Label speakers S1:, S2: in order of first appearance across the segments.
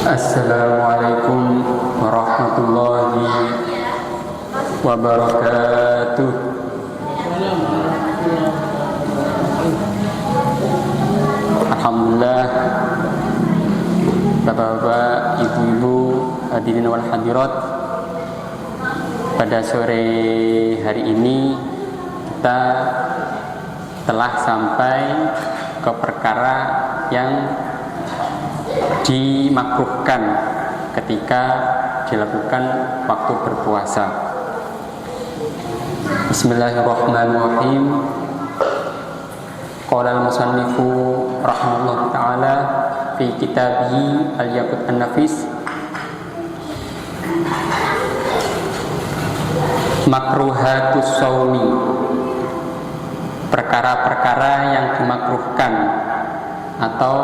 S1: Assalamualaikum warahmatullahi wabarakatuh. Alhamdulillah, bapak-bapak, ibu-ibu, hadirin wal hadirat. Pada sore hari ini kita telah sampai ke perkara yang dimakruhkan ketika dilakukan waktu berpuasa. Bismillahirrahmanirrahim. Qala al-musannifu rahimahullah ta'ala fi kitabihi al-yaqut an-nafis, makruhatus shaumi, perkara-perkara yang dimakruhkan atau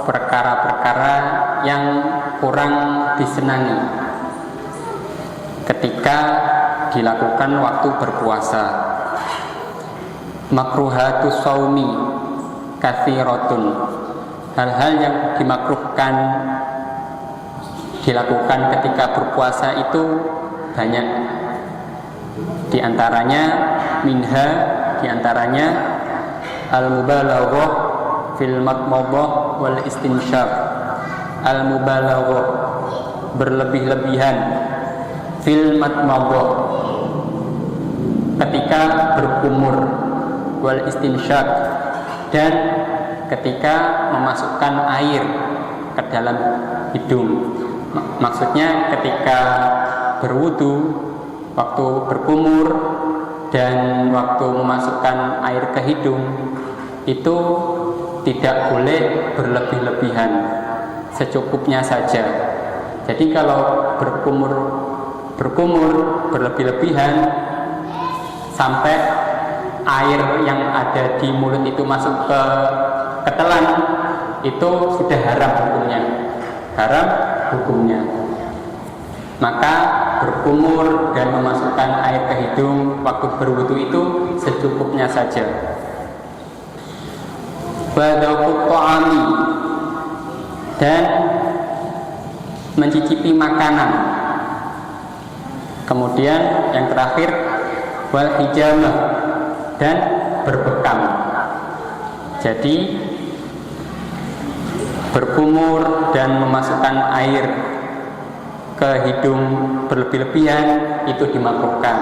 S1: perkara-perkara yang kurang disenangi ketika dilakukan waktu berpuasa. Makruhatus shaumi katsiratun, hal-hal yang dimakruhkan dilakukan ketika berpuasa itu banyak. Di antaranya al-mubalaghah fil madmadah wal istinsyaq. Al-mubalaghah, berlebih-lebihan, fil madmadah, ketika berkumur, wal istinsyaq, dan ketika memasukkan air ke dalam hidung. Maksudnya ketika berwudu, waktu berkumur, dan waktu memasukkan air ke hidung itu tidak boleh berlebih-lebihan, secukupnya saja. Jadi kalau berkumur berlebih-lebihan sampai air yang ada di mulut itu masuk ke telan, itu sudah haram hukumnya. Maka berkumur dan memasukkan air ke hidung waktu berwudu itu secukupnya saja. Wadauqut ta'ami, dan mencicipi makanan. Kemudian yang terakhir wal hijamah, dan berbekam. Jadi berkumur dan memasukkan air ke hidung berlebih-lebihan itu dimakruhkan.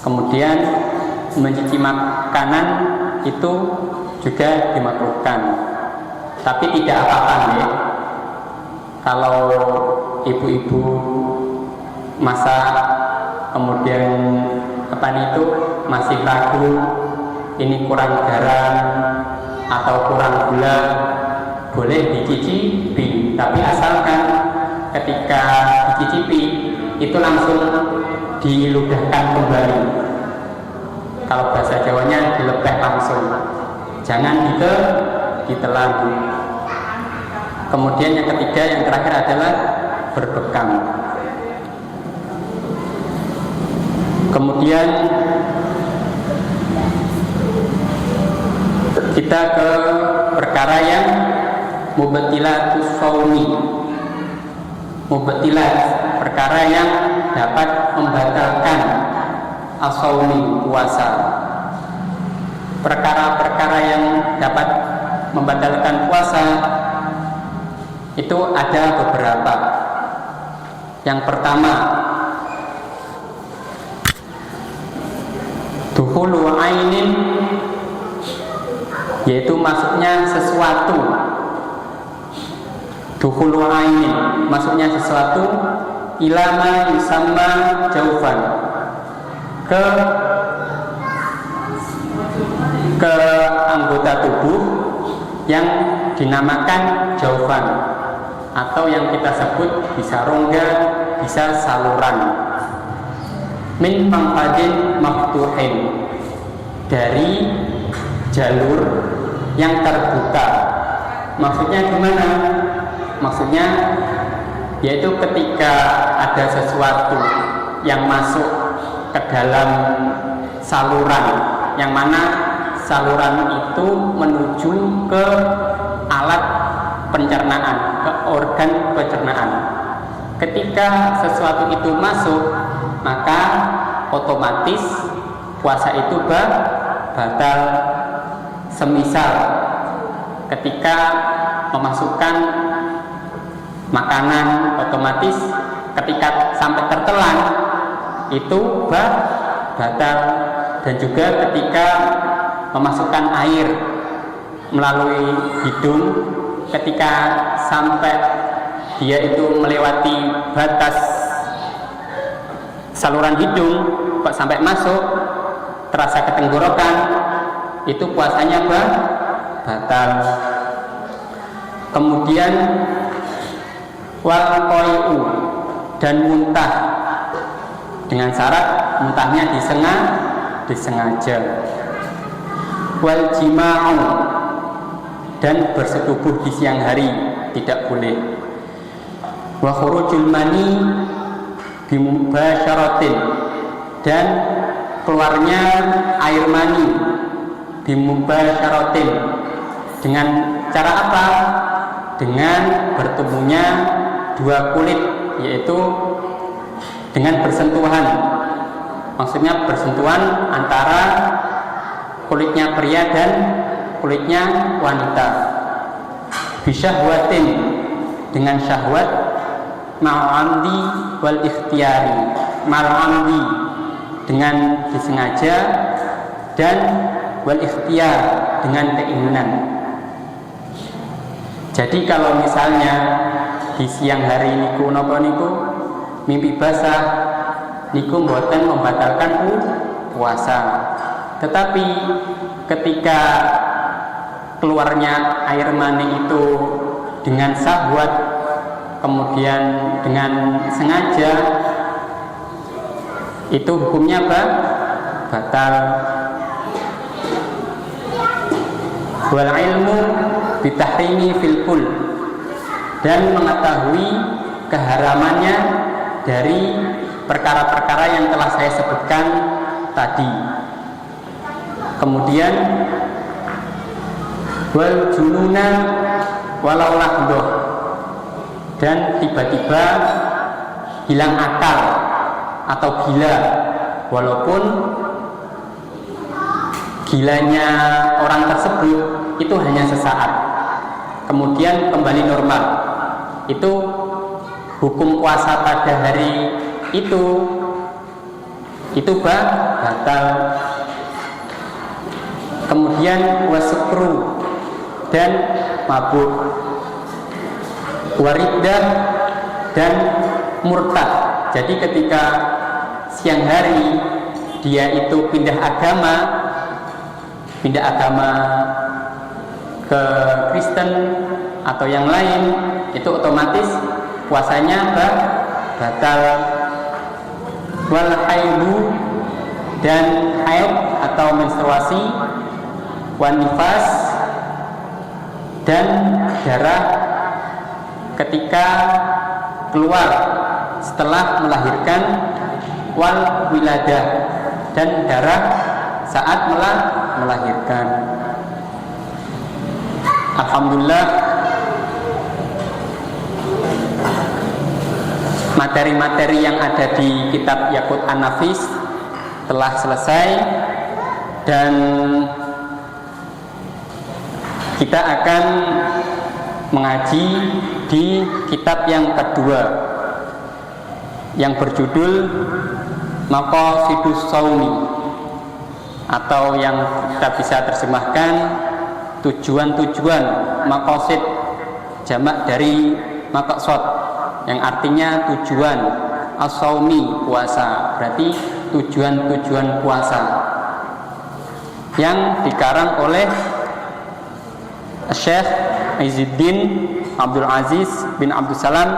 S1: Kemudian mencicipi makanan itu juga dimakruhkan, tapi tidak apa-apa ya. Kalau ibu-ibu masak kemudian masih ragu ini kurang garam atau kurang gula, boleh dicicipi, tapi asalkan ketika dicicipi itu langsung diludahkan kembali. Kalau bahasa Jawanya dilepeh langsung, jangan ditelan. Kemudian yang ketiga, yang terakhir adalah berbekam. Kemudian kita ke perkara yang mubtilatus shaumi. Mubtilat, perkara yang dapat membatalkan as-shaumi, puasa. Perkara-perkara yang dapat membatalkan puasa itu ada beberapa. Yang pertama, dukhulu ainin, yaitu masuknya sesuatu. Dukhulu ainin, masuknya sesuatu ilama yusamma jaufan, ke anggota tubuh yang dinamakan jaufan, atau yang kita sebut bisa rongga, bisa saluran. Min mangfadin maftuhin, dari jalur yang terbuka. Maksudnya gimana? Maksudnya yaitu ketika ada sesuatu yang masuk ke dalam saluran, yang mana saluran itu menuju ke alat pencernaan, ke organ pencernaan. Ketika sesuatu itu masuk, maka otomatis puasa itu batal. Semisal ketika memasukkan makanan, otomatis ketika sampai tertelan itu batal. Dan juga ketika memasukkan air melalui hidung, ketika sampai dia itu melewati batas saluran hidung kok sampai masuk terasa ke tenggorokan, itu puasanya batal. Kemudian wal qai'u, dan muntah, dengan syarat muntahnya disengaja. Wal jima'u, dan bersetubuh di siang hari tidak boleh. Wa khurujul mani bimubasyaratin, dan keluarnya air mani bimubasyaratin, dengan cara apa? Dengan bertemunya dua kulit, yaitu dengan bersentuhan. Maksudnya bersentuhan antara kulitnya pria dan kulitnya wanita. Bisyahwatin, dengan syahwat, ma'amdi wal ikhtiyari, ma'amdi dengan disengaja, dan wal ikhtiyar dengan keinginan. Jadi kalau misalnya di siang hari niku napa niku mimpi basah, niku mboten membatalkan puasa. Tetapi ketika keluarnya air mani itu dengan syahwat, kemudian dengan sengaja, itu hukumnya batal. Wal ilmu bitahrimi fil kul, dan mengetahui keharamannya dari perkara-perkara yang telah saya sebutkan tadi. Kemudian wal jununa walau lahdoh, dan tiba-tiba hilang akal atau gila, walaupun gilanya orang tersebut itu hanya sesaat, kemudian kembali normal. Itu hukum puasa pada hari itu batal. Kemudian wasukru, dan mabuk, wariddah, dan murtad. Jadi ketika siang hari dia itu pindah agama ke Kristen atau yang lain, itu otomatis puasanya batal. Wal haidu, dan haid atau menstruasi, wan nifas, dan darah ketika keluar setelah melahirkan, wal wiladah, dan darah saat melahirkan. Alhamdulillah, materi-materi yang ada di kitab Yaqut An-Nafis telah selesai, dan kita akan mengaji di kitab yang kedua yang berjudul Maqasidus Shaumi, atau yang kita bisa terjemahkan tujuan-tujuan. Maqasid jamak dari maqsad, yang artinya tujuan. As-shaumi, puasa, berarti tujuan-tujuan puasa, yang dikarang oleh Syekh Izzuddin Abdul Aziz bin Abdul Salam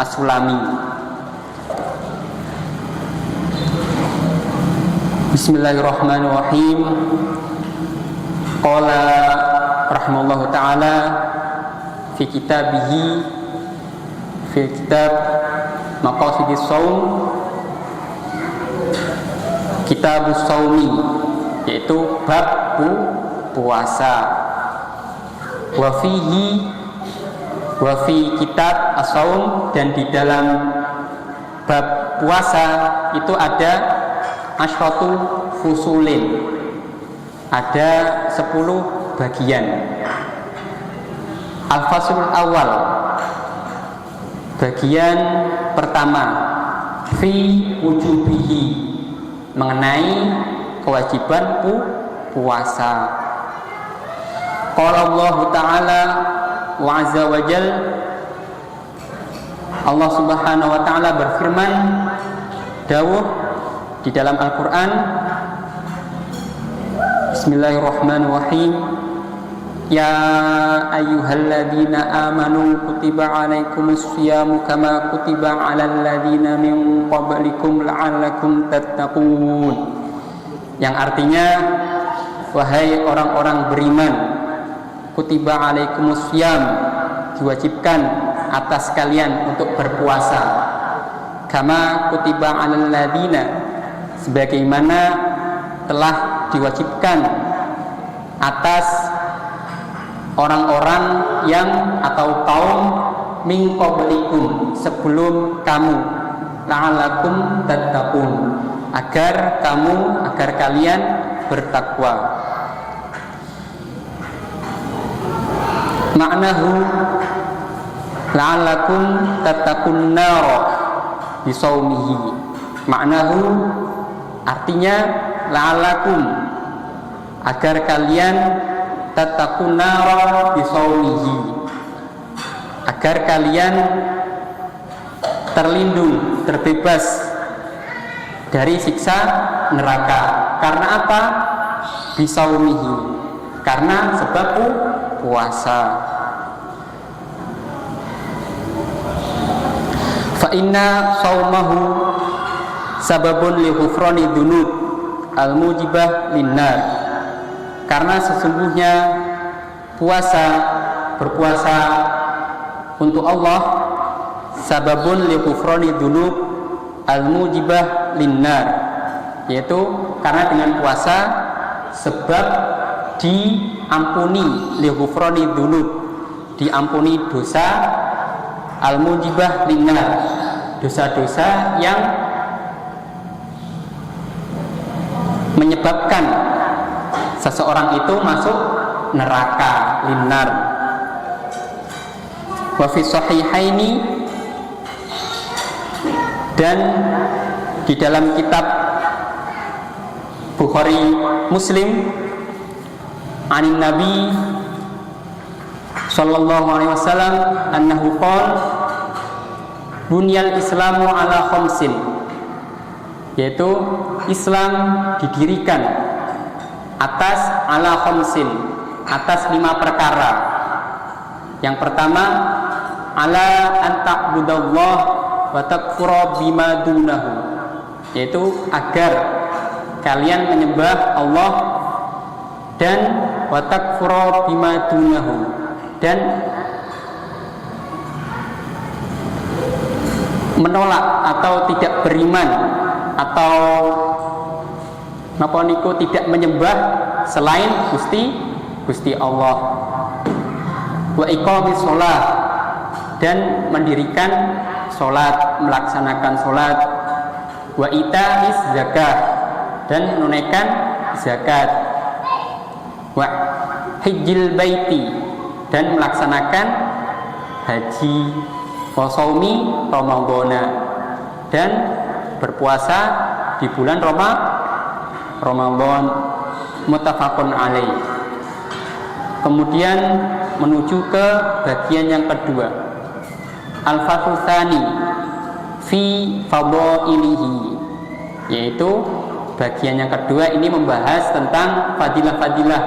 S1: As-Sulami. Bismillahirrahmanirrahim. Qala rahimahullahu ta'ala fi kitabihi, fi kitab Maqasidis Shaum, Kitabus Shaumi, yaitu bab puasa. Wa fihi Wa fi kitab as-saum, dan di dalam bab puasa itu ada asyratu fusulin, ada 10 bagian. Al-fasul awal, bagian pertama, fi wujubihi, mengenai kewajiban puasa. Qala Allah Ta'ala wa azza wa jal, Allah Subhanahu wa Ta'ala berfirman dawuh di dalam Al-Qur'an, Bismillahirrahmanirrahim, ya ayyuhalladzina amanu kutiba alaikumus syiyamu kama kutiba alal ladzina min qablikum la'allakum tattaqun, yang artinya, wahai orang-orang beriman, kutiba alaikumus syiyam, diwajibkan atas kalian untuk berpuasa, kama kutiba alal ladzina, sebagaimana telah diwajibkan atas orang-orang yang atau kaum min qablikum, sebelum kamu, la'allakum tattaqun, agar kalian bertakwa. Maknahu la'allakum tattaqun nar bisaumihi. Maknahu, artinya la'allakum, agar kalian tattaqun nar bisaumihi, agar kalian terlindung, terbebas dari siksa neraka. Karena apa? Bisaumihi, karena sebab puasa. Fa inna saumahu sababun li ghufrani dzunub al-mujibah linnar, karena sesungguhnya berpuasa untuk Allah sababun li ghufrani dzunub al-mujibah linnar, yaitu karena dengan puasa sebab diampuni, li ghufrani dzunub, diampuni dosa, al-mujibah linnar, dosa-dosa yang menyebabkan seseorang itu masuk neraka, linnar. Wa fi sahihaini, dan di dalam kitab Bukhari Muslim, anin Nabi sallallahu alaihi wasallam annahu qala bunyal islamu ala khamsin, yaitu Islam didirikan atas ala khamsin, atas 5 perkara. Yang pertama, ala an ta'budallah wa takfura bima dunahu, yaitu agar kalian menyembah Allah dan wa takfura bima dunahu, dan menolak atau tidak beriman atau napa niku tidak menyembah selain Gusti Allah. Wa iqamis shalah, dan mendirikan salat, melaksanakan salat. Wa ita'is zakat, dan menunaikan zakat. Wa hijjil baiti, dan melaksanakan haji. Wa shaumi ramadhana, dan berpuasa di bulan Ramadan. Muttafaqun alaih. Kemudian menuju ke bagian yang kedua, al-fathul tsani fi fadhailihi, yaitu bagian yang kedua ini membahas tentang fadilah-fadilah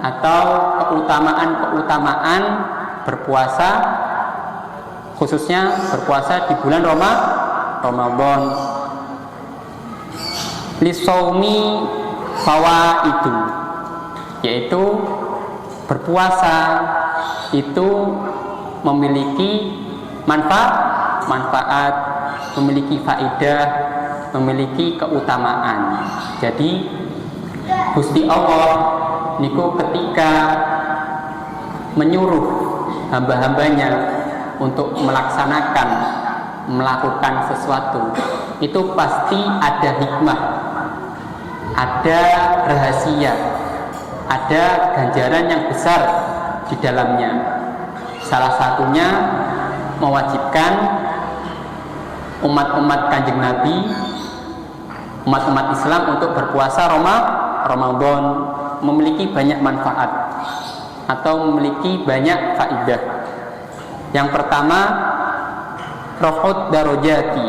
S1: atau keutamaan-keutamaan berpuasa, khususnya berpuasa di bulan Ramadan. Lisaumi fawaidu, yaitu berpuasa itu memiliki manfaat, memiliki faedah, memiliki keutamaan. Jadi Gusti Allah niku ketika menyuruh hamba-hambanya untuk melakukan sesuatu, itu pasti ada hikmah, ada rahasia, ada ganjaran yang besar di dalamnya. Salah satunya mewajibkan umat-umat Kanjeng Nabi, umat-umat Islam untuk berpuasa Ramadan, memiliki banyak manfaat atau memiliki banyak faidah. Yang pertama, raf'ud darajati,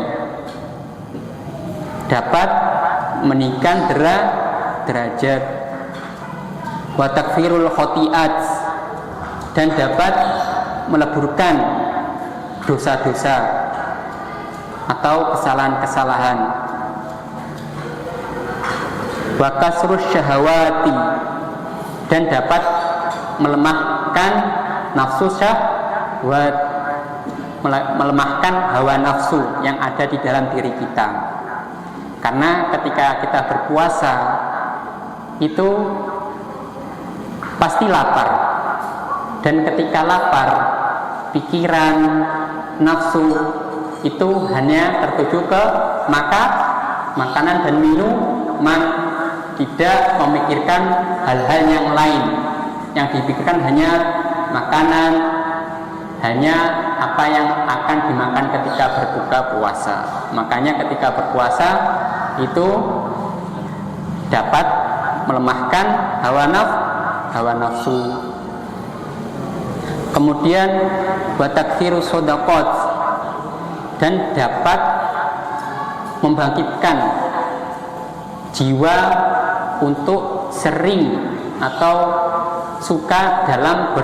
S1: dapat meningkatkan derajat, wa takfirul khotiat, dan dapat meleburkan dosa-dosa atau kesalahan-kesalahan, wa kasrus syahawati, dan dapat melemahkan nafsu syahwat, melemahkan hawa nafsu yang ada di dalam diri kita. Karena ketika kita berpuasa itu pasti lapar, dan ketika lapar pikiran, nafsu itu hanya tertuju ke makanan dan minuman, tidak memikirkan hal-hal yang lain. Yang dipikirkan hanya makanan, hanya apa yang akan dimakan ketika berbuka puasa. Makanya ketika berpuasa itu dapat melemahkan hawa nafsu. Kemudian wa takfiru shadaqat, dan dapat membangkitkan jiwa untuk sering atau suka dalam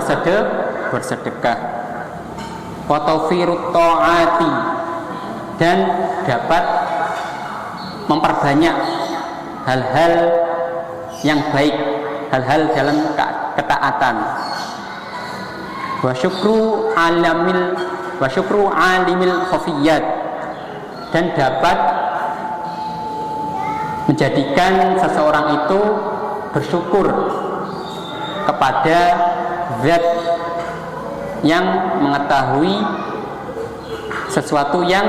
S1: bersedekah. Wa tawfirut ta'ati, dan dapat memperbanyak hal-hal yang baik, hal-hal dalam ketaatan. Wa syukru alimil khafiyat, dan dapat menjadikan seseorang itu bersyukur kepada zat yang mengetahui sesuatu yang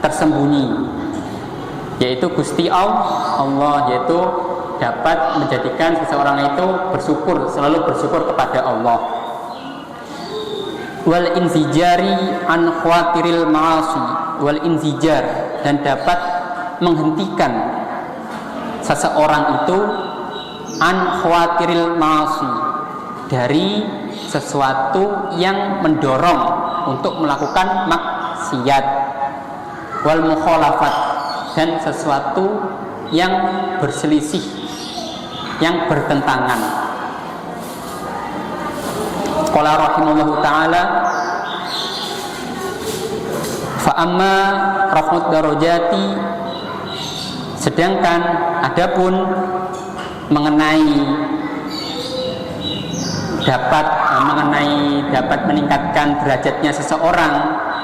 S1: tersembunyi, yaitu Gusti Allah, yaitu dapat menjadikan seseorang itu selalu bersyukur kepada Allah. Wal inzijari an khawatiril ma'asi, wal inzijar, dan dapat menghentikan seseorang itu an khawatiril ma'asi, dari sesuatu yang mendorong untuk melakukan maksiat, wal mukhalafat, dan sesuatu yang berselisih, yang bertentangan. Qala rahimahullahu ta'ala, fa amma raf'ud darajati, sedangkan adapun mengenai dapat meningkatkan derajatnya seseorang,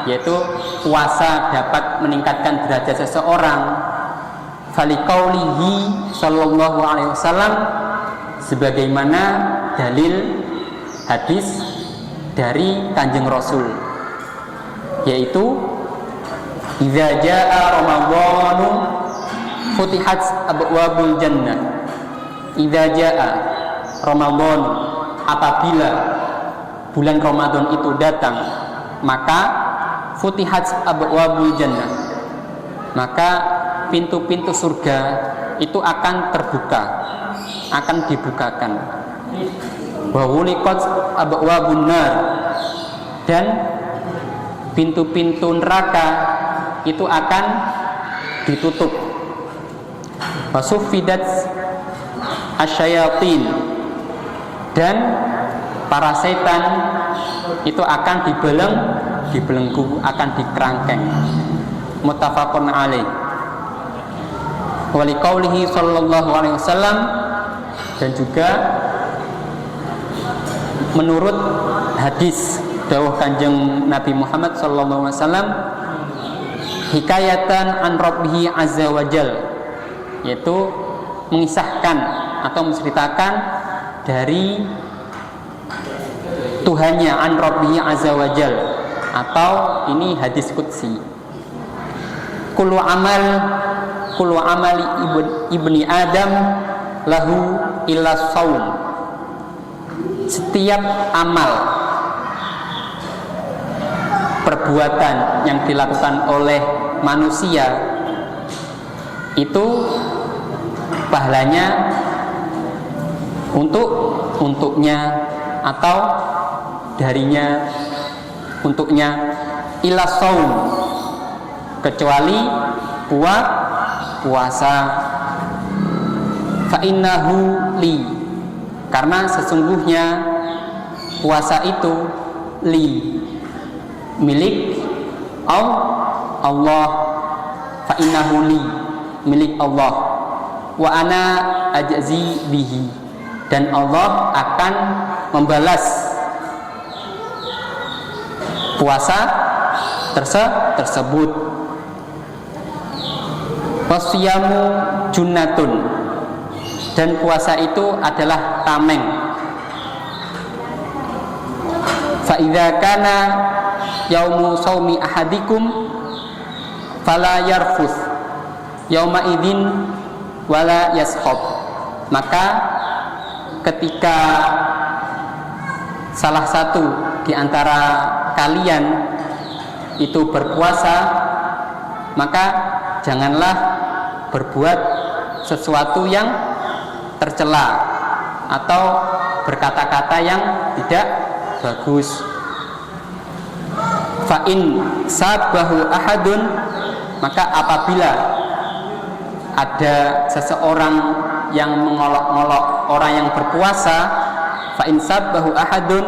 S1: yaitu puasa dapat meningkatkan derajat seseorang, faliqaulihi sallallahu alaihi wasallam, sebagaimana dalil hadis dari Kanjeng Rasul, yaitu idza jaa ramadhanu futihat abwabul jannah. Idza jaa Ramadan, apabila bulan Ramadan itu datang, maka futihat abwabul jannah, maka pintu-pintu surga itu akan terbuka, akan dibukakan. Wa ghuliqat abwabun nar, dan pintu-pintu neraka itu akan ditutup. Wa suffidat asyayatin, dan para setan itu akan dibelenggu, akan dikerangkeng. Muttafaqun alaih. Wa liqaulihi sallallahu alaihi wasallam, dan juga menurut hadis dawuh Kanjeng Nabi Muhammad sallallahu alaihi wasallam, hikayatan an rabbihi azza wajal, yaitu mengisahkan atau menceritakan dari Tuhannya, an Rabbihi azza wajal, atau ini hadis qudsi. Kullu amali ibni Adam lahu illa shaum. Setiap amal perbuatan yang dilakukan oleh manusia itu pahalanya untuknya atau darinya, untuknya, illa shaum, kecuali puasa. Fa innahu li, karena sesungguhnya puasa itu li, milik Allah. Fa innahu li, milik Allah. Wa ana ajzi bihi, dan Allah akan membalas puasa tersebut. Wasyamu junnatun, dan puasa itu adalah tameng. Fa idza kana yaumu shaumi ahadikum fala yarfus yauma idzin wala yashab. Maka ketika salah satu di antara kalian itu berpuasa, maka janganlah berbuat sesuatu yang tercela atau berkata-kata yang tidak bagus. Fa in sabahu ahadun, maka apabila ada seseorang yang mengolok-olok orang yang berpuasa, fa in sabahu ahadun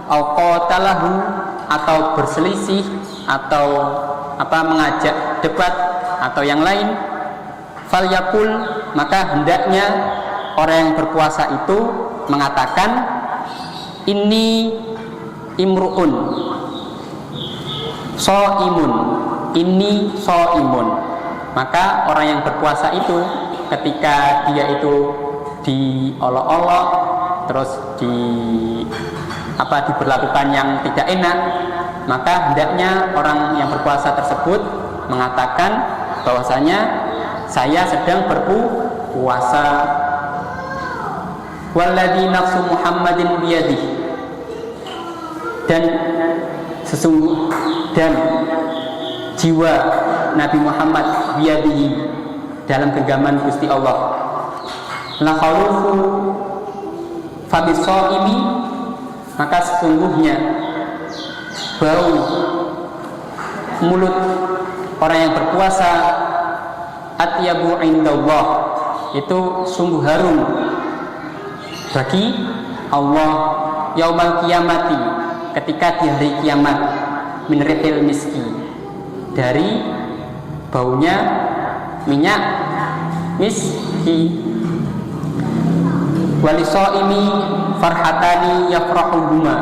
S1: au qatalahu, atau berselisih atau mengajak debat atau yang lain, falyakul, maka hendaknya orang yang berpuasa itu mengatakan inni imru'un shaimun, inni shaimun. Maka orang yang berpuasa itu ketika dia itu diolok-olok, terus diberlakukan yang tidak enak, maka hendaknya orang yang berpuasa tersebut mengatakan bahwasanya saya sedang berpuasa. Walladzi nafsu Muhammadin biyadihi, dan jiwa Nabi Muhammad biyadihi, dalam genggaman Gusti Allah. La khalufu fabisaimi, maka sesungguhnya bau mulut orang yang berpuasa atyabu indallah, itu sungguh harum bagi Allah yaumal qiyamati, ketika di hari kiamat, min rihil miski, dari baunya minyak miski. Walisaimi farhatani yafrahuhuma,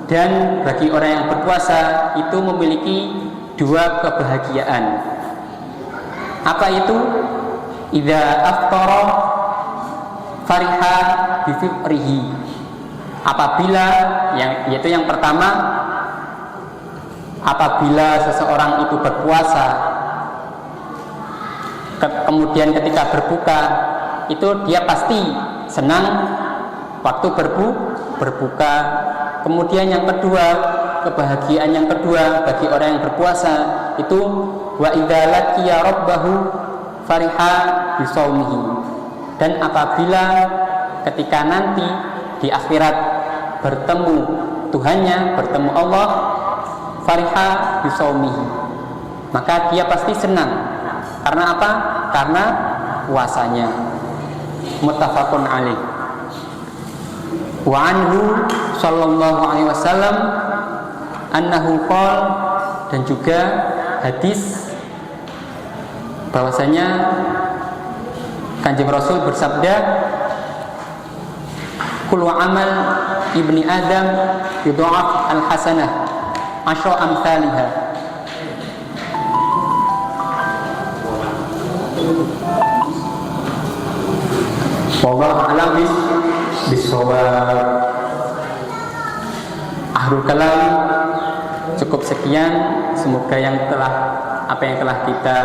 S1: dan bagi orang yang berpuasa itu memiliki dua kebahagiaan. Apa itu? Idza aftara fariha bifitrihi, apabila yaitu yang pertama, apabila seseorang itu berpuasa, kemudian ketika berbuka itu dia pasti senang waktu berbuka. Kemudian yang kedua, kebahagiaan yang kedua bagi orang yang berpuasa itu wa idza laqiya rabbahu fariha bisaumihi, dan apabila ketika nanti di akhirat bertemu Tuhannya, bertemu Allah, fariha bisaumihi, maka dia pasti senang. Karena apa? Karena puasanya. Muttafaqun alaih. Wa anhu sallallahu alaihi wasallam annahu qala, dan juga hadis bahwasanya Kanjeng Rasul bersabda, kullu amal ibni Adam yudha'af al-hasanah asyra amsalihha. Wallahu a'lam bis-shawab. Akhirul kalam, cukup sekian. Semoga apa yang telah kita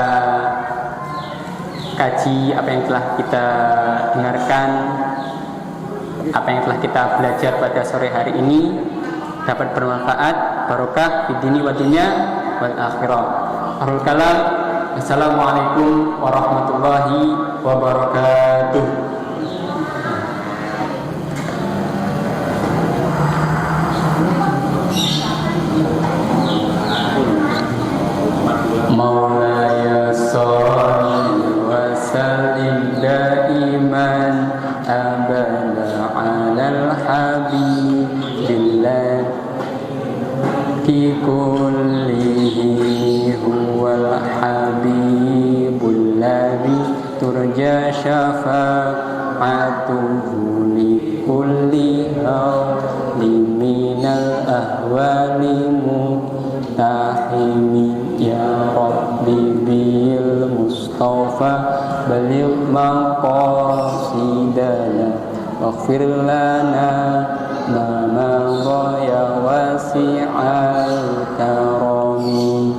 S1: kaji, apa yang telah kita dengarkan, apa yang telah kita belajar pada sore hari ini dapat bermanfaat, barokah di dini wa dunya wal akhirah. Akhirul kalam. Assalamualaikum warahmatullahi wabarakatuh. Maulaya sholli wa sallim daiman abada alal habibillah ki kullihi huwal habibul ladzi turja syafa'atuhu li kulli hawli minal ahwali mutahimi ya rabbi bil mustafa baligh maqasidana waghfir lana ma madha ya wasi'al karami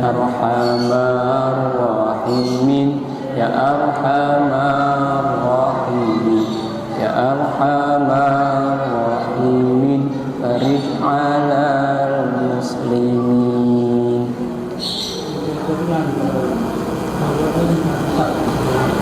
S1: arhamar rahimin ya arhamar rahimin ya arhamar rahimin farij 'alal muslimin.